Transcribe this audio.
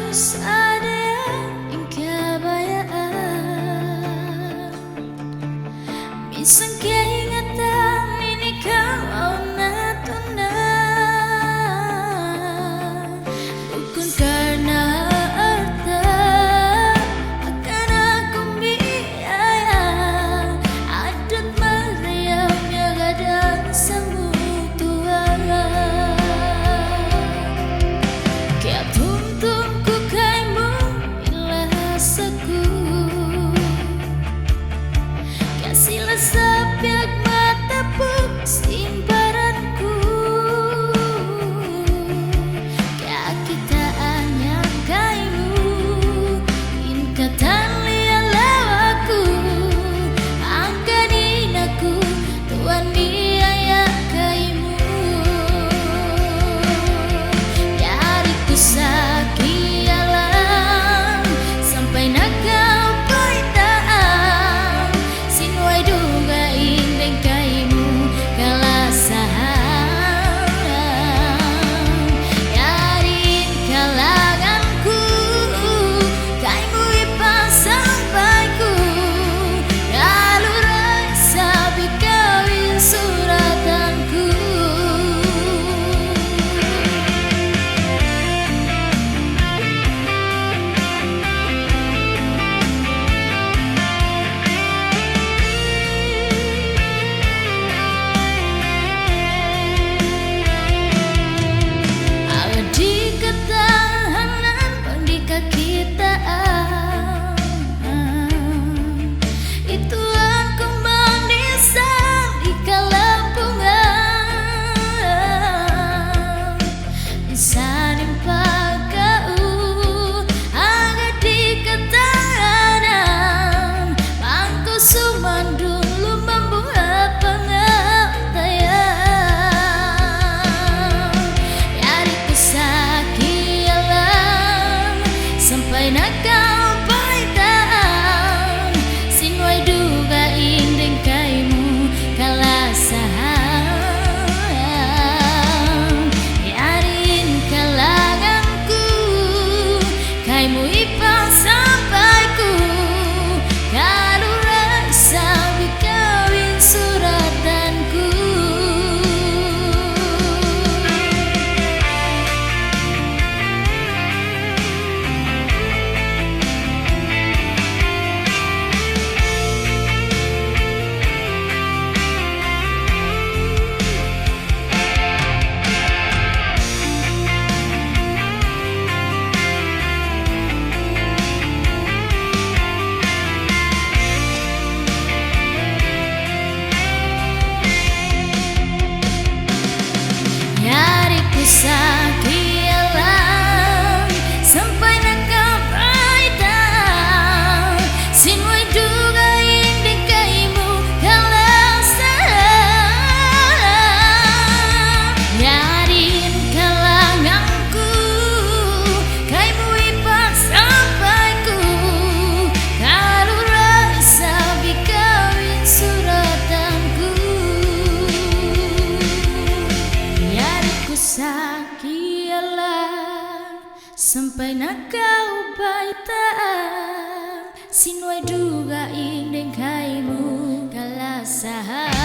harus ada yang kebayaan. Misal keingatan ini kau natuna, bukan karena harta akan aku biaya. Adat meriamnya kadang sambut tua. Kayak tuntunku kaimu ilah rasaku, kasihlah sepiak mata puk simparanku. Kayak kita hanya kaimu ingkatan liat lewaku, angkanin aku tuan biaya kaimu. Yariku sakit alam sampai nakau paitaan, sinuai duga indeng kaimu kalah saham. Yarin kalanganku kaimu ipang sampaiku, lalu rasa bikawin suratanku. Di ketahanan pendika kita, itu aku mandisa di kalampungan. Saling pakau agak di ketahanan, bangku suman dulu membuat pengabdian. Yariku sakit alam sampai nakau paitaan, sinuai duga indeng kaimu kalah saham. Yarin kalanganku kaimu ipang sampaiku, kalau rasa bikawin suratanku. Yariku sakit alam sampai nakau paitaan, sinuai duga indeng kaimu kalah saham. Yarin kalanganku kaimu ipang sampaiku, kalau rasa bikawin suratanku. Yariku sakit alam sampai nakau paitaan, sinuai duga indeng kaimu kalah saham.